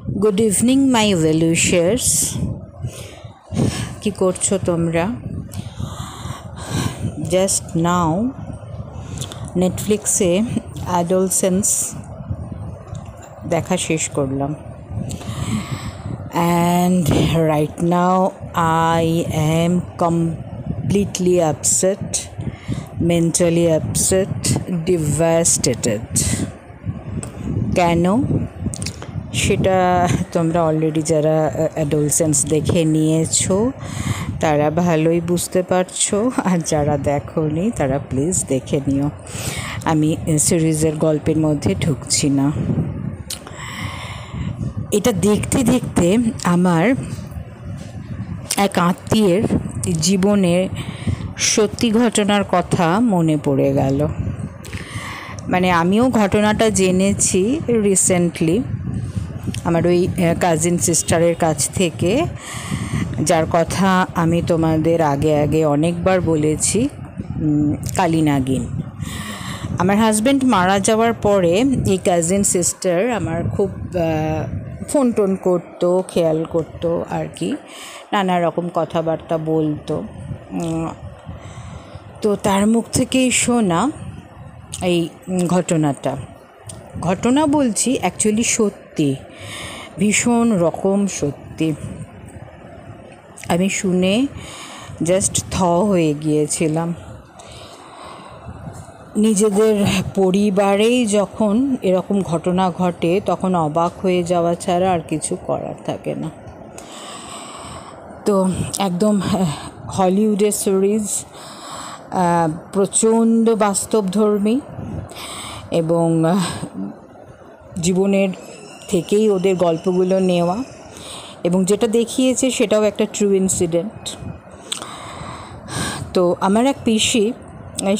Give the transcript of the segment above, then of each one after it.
Good evening, my well-wishers. কি করছো তোমরা? Just now নেটফ্লিক্সে অ্যাডোলসেন্স দেখা শেষ করলাম, and right now I am completely upset, mentally upset, devastated. কেন? সেটা তোমরা অলরেডি যারা অ্যাডোলসেন্স দেখে নিয়েছো তারা ভালোই বুঝতে পারছো, আর যারা দেখোনি তারা প্লিজ দেখে নিও। আমি সিরিজের গল্পের মধ্যে ঢুকছি না। এটা দেখতে দেখতে আমার এক আত্মীয়ের জীবনের সত্যি ঘটনার কথা মনে পড়ে গেল। মানে আমিও ঘটনাটা জেনেছি রিসেন্টলি আমার ওই কাজিন সিস্টারের কাছ থেকে, যার কথা আমি তোমাদের আগে অনেকবার বলেছি, কালী নাগিন। আমার হাজব্যান্ড মারা যাওয়ার পরে এই কাজিন সিস্টার আমার খুব ফোন টোন করতো, খেয়াল করতো আর কি, নানা রকম কথাবার্তা বলতো। তো তার মুখ থেকেই শোনা এই ঘটনা বলছি, অ্যাকচুয়ালি সত্যি, ভীষণ রকম সত্যি। আমি শুনে জাস্ট হয়ে গিয়েছিলাম। নিজেদের পরিবারেই যখন এরকম ঘটনা ঘটে তখন অবাক হয়ে যাওয়া ছাড়া আর কিছু করার থাকে না। তো একদম হলিউডের সিরিজ, প্রচণ্ড বাস্তবধর্মী এবং জীবনের থেকেই ওদের গল্পগুলো নেওয়া, এবং যেটা দেখিয়েছে সেটাও একটা ট্রু ইনসিডেন্ট। তো আমার এক পিসি,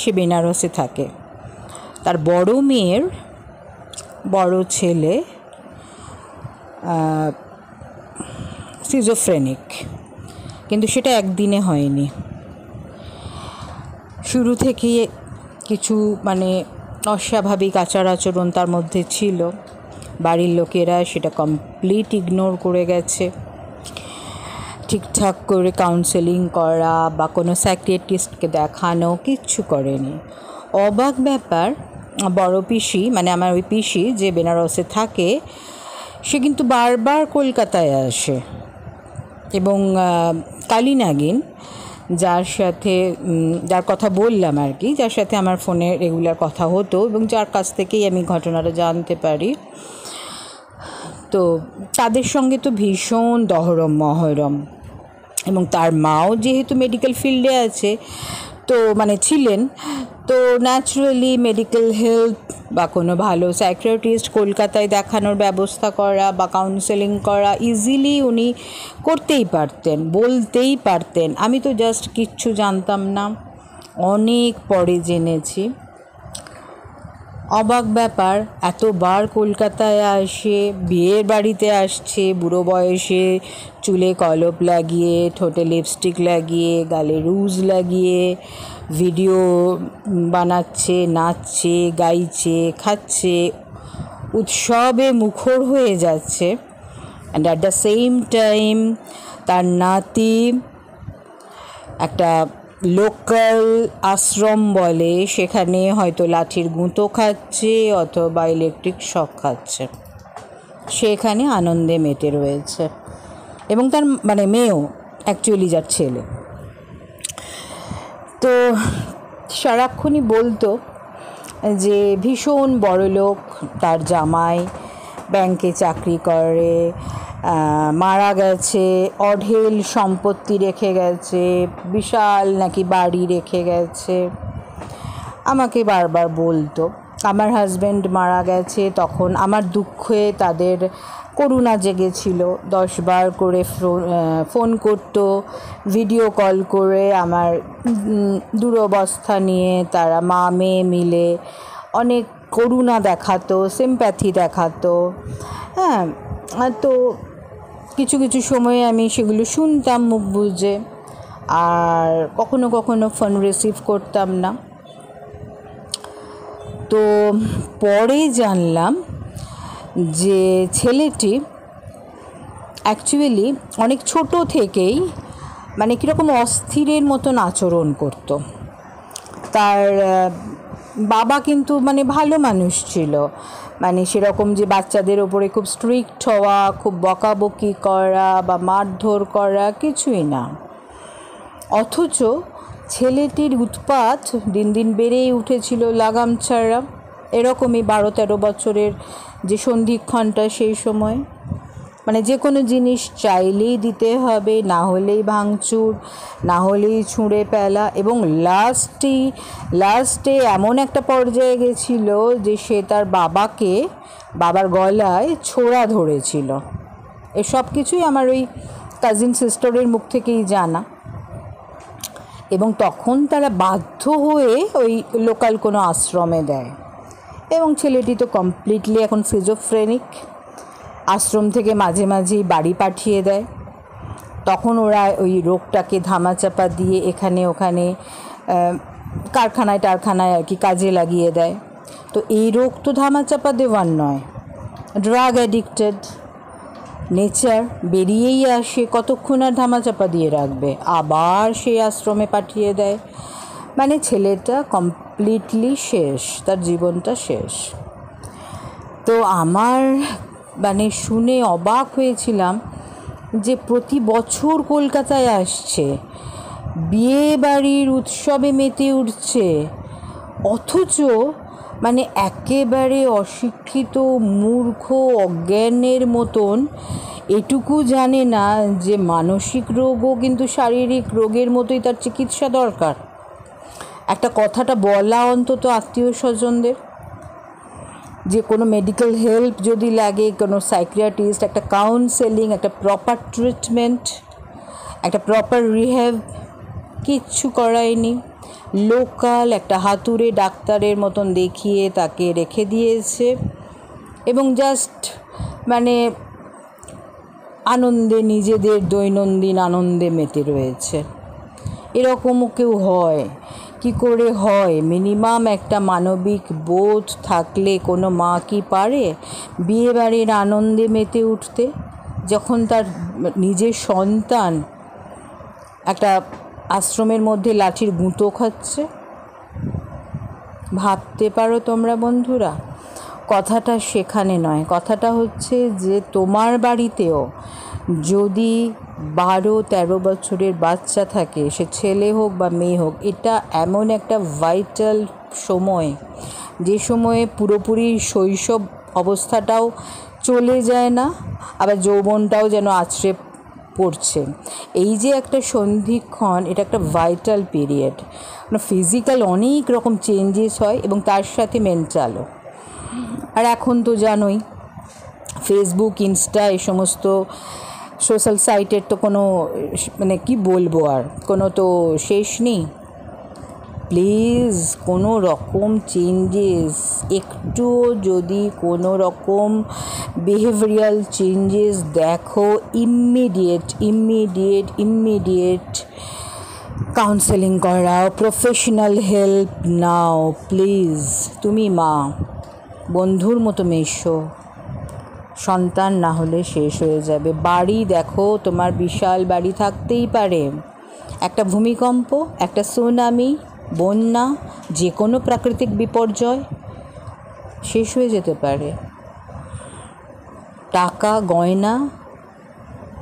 সে বেনারসে থাকে, তার বড় মেয়ের বড় ছেলে সিজোফ্রেনিক, কিন্তু সেটা একদিনে হয়নি। শুরু থেকে কিছু অস্বাভাবিক আচার আচরণ তার মধ্যে ছিল, বাড়ির লোকেরা সেটা কমপ্লিট ইগনোর করে গেছে। ঠিকঠাক করে কাউন্সেলিং করা বা কোনো সাইকিয়াট্রিস্টকে দেখানো কিচ্ছু করেনি। অবাক ব্যাপার, বড় পিসি আমার ওই পিসি যে বেনারসে থাকে, সে কিন্তু বারবার কলকাতায় আসে, এবং কালী নাগিন যার কথা বললাম আর কি, যার সাথে আমার ফোনে রেগুলার কথা হতো এবং যার কাছ থেকেই আমি ঘটনাটা জানতে পারি, তো তাদের সঙ্গে তো ভীষণ মহরম। এবং তার মাও যেহেতু মেডিকেল ফিল্ডে আছে, তো ছিলেন, তো ন্যাচারালি মেডিকেল হেল্প বা কোনো ভালো সাইকিয়াট্রিস্ট কলকাতায় দেখানোর ব্যবস্থা করা বা কাউন্সেলিং করা ইজিলি উনি করতেই পারতেন, বলতেই পারতেন। আমি তো জাস্ট কিচ্ছু জানতাম না, অনেক পরে জেনেছি। অবাক ব্যাপার, এতবার কলকাতায় আসে, বিয়ের বাড়িতে আসছে বুড়ো বয়সে, চুলে কলপ লাগিয়ে, ঠোঁটে লিপস্টিক লাগিয়ে, গালে রুজ লাগিয়ে ভিডিও বানাচ্ছে, নাচছে, গাইছে, খাচ্ছে, উৎসবে মুখর হয়ে যাচ্ছে। And at the same time তার নাতি একটা লোকাল আশ্রম বলে, সেখানে হয়তো লাঠির গুঁতো খাচ্ছে অথবা ইলেকট্রিক শক খাচ্ছে, সেখানে আনন্দে মেতে রয়েছে। এবং তার মেয়েও অ্যাকচুয়ালি যার ছেলে, তো সারাক্ষণই বলতো যে ভীষণ বড়লোক, তার জামাই ব্যাংকে চাকরি করে, মারা গেছে, অঢেল সম্পত্তি রেখে গেছে, বিশাল নাকি বাড়ি রেখে গেছে। আমাকে বারবার বলতো। আমার হাজব্যান্ড মারা গেছে তখন আমার দুঃখে তাদের করুণা জেগেছিল, 10 বার করে ফোন করতো, ভিডিও কল করে আমার দুরবস্থা নিয়ে তারা মা মেয়ে মিলে অনেক করুণা দেখাতো, সিম্প্যাথি দেখাতো। হ্যাঁ, তো কিছু সময়ে আমি সেগুলো শুনতাম মুখ বুজে, আর কখনো ফোন রিসিভ করতাম না। তো পরে জানলাম যে ছেলেটি অ্যাকচুয়ালি অনেক ছোট থেকেই মানে কীরকম অস্থিরের মতন আচরণ করতো। তার বাবা কিন্তু মানে ভালো মানুষ ছিল, মানে সেরকম যে বাচ্চাদের ওপরে খুব স্ট্রিক্ট হওয়া, খুব বকাবকি করা বা মারধর করা কিছুই না। অথচ ছেলেটির উৎপাত দিন দিন বেড়েই উঠেছিল লাগাম ছাড়া। এরকমই 12-13 বছরের যে সন্ধিক্ষণটা, সেই সময় মানে যে কোনো জিনিস চাইলেই দিতে হবে, না হলেই ভাঙচুর, না হলেই ছুঁড়ে ফেলা, এবং লাস্টে এমন একটা পর্যায়ে গেছিল যে সে তার বাবার গলায় ছোরা ধরেছিল। এসব কিছুই আমার ওই কাজিন সিস্টারের মুখ থেকেই জানা। এবং তখন তারা বাধ্য হয়ে ওই লোকাল কোনো আশ্রমে দেয়, এবং ছেলেটি তো কমপ্লিটলি এখন সিজোফ্রেনিক। আশ্রম থেকে মাঝে মাঝেই বাড়ি পাঠিয়ে দেয়। তখন ওরা ওই রোগটাকে ধামাচাপা দিয়ে এখানে ওখানে কারখানায় আর কি কাজে লাগিয়ে দেয়। তো এই রোগ তো ধামাচাপা দেওয়ার নয়, ড্রাগ অ্যাডিক্টেড নেচার বেরিয়েই আসে, কতক্ষণ আর ধামাচাপা দিয়ে রাখবে, আবার সেই আশ্রমে পাঠিয়ে দেয়। মানে ছেলেটা কমপ্লিটলি শেষ, তার জীবনটা শেষ। তো আমার মানে শুনে অবাক হয়েছিলাম যে প্রতি বছর কলকাতায় আসছে, বিয়ে বাড়ির উৎসবে মেতে উঠছে, অথচ মানে একেবারে অশিক্ষিত, মূর্খ, অজ্ঞানের মতন এটুকু জানে না যে মানসিক রোগও কিন্তু শারীরিক রোগের মতোই তার চিকিৎসা দরকার। একটা কথাটা বলা অন্তত আত্মীয় স্বজনদের, যে কোনো মেডিকেল হেল্প যদি লাগে, কোনো সাইকিয়াট্রিস্ট, একটা কাউন্সেলিং, একটা প্রপার ট্রিটমেন্ট, একটা প্রপার রিহ্যাব, কিচ্ছু করায়নি। লোকাল একটা হাতুড়ে ডাক্তারের মতন দেখিয়ে তাকে রেখে দিয়েছে, এবং জাস্ট মানে আনন্দে, নিজেদের দৈনন্দিন আনন্দে মেতে রয়েছে। এরকমও কেউ হয়? কি করে হয়? মিনিমাম একটা মানবিক বোধ থাকলে কোনো মা কি পারে বিয়েবাড়ির আনন্দে মেতে উঠতে, যখন তার নিজের সন্তান একটা আশ্রমের মধ্যে লাঠির গুঁতো খাচ্ছে? ভাবতে পারো তোমরা বন্ধুরা? কথাটা সেখানে নয়, কথাটা হচ্ছে যে তোমার বাড়িতেও যদি 12-13 বছরের বাচ্চা থাকে, সে ছেলে হোক বা মেয়ে হোক, এটা এমন একটা ভাইটাল সময়, যে সময়ে পুরোপুরি শৈশব অবস্থাটাও চলে যায় না, আবার যৌবনটাও যেন আছড়ে পড়ছে। এই যে একটা সন্ধিক্ষণ, এটা একটা ভাইটাল পিরিয়ড। ফিজিক্যাল অনেক রকম চেঞ্জেস হয়, এবং তার সাথে মেন্টালও। আর এখন তো জানোই, ফেসবুক, ইনস্টা, এই সমস্ত সোশ্যাল সাইটের তো কোনো মানে কি বলবো, আর কোনো তো শেষ নেই। প্লিজ কোনো রকম চেঞ্জেস, একটুও যদি কোনো রকম বিহেভিয়ারাল চেঞ্জেস দেখো, ইমিডিয়েট কাউন্সেলিং করাও, প্রফেশনাল হেল্প নাও প্লিজ। তুমি মা, বন্ধুর মতো মেশো, সন্তান না হলে শেষ হয়ে যাবে। বাড়ি দেখো, তোমার বিশাল বাড়ি থাকতেই পারে, একটা ভূমিকম্প, একটা সুনামি, বন্যা, যে কোনো প্রাকৃতিক বিপর্যয় শেষ হয়ে যেতে পারে। টাকা গয়না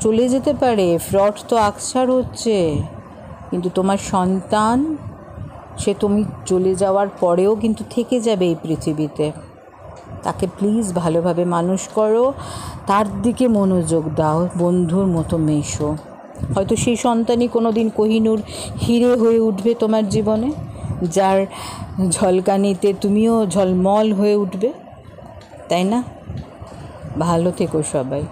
চলে যেতে পারে, ফ্রড তো আকছার হচ্ছে, কিন্তু তোমার সন্তান, সে তুমি চলে যাওয়ার পরেও কিন্তু থেকে যাবে এই পৃথিবীতে। তাকে প্লিজ ভালোভাবে মানুষ করো, তার দিকে মনোযোগ দাও, বন্ধুর মতো মেশো। হয়তো সেই সন্তানই কোনো দিন কোহিনূর হিরে হয়ে উঠবে তোমার জীবনে, যার ঝলকানিতে তুমিও ঝলমল হয়ে উঠবে, তাই না? ভালো থেকো সবাই।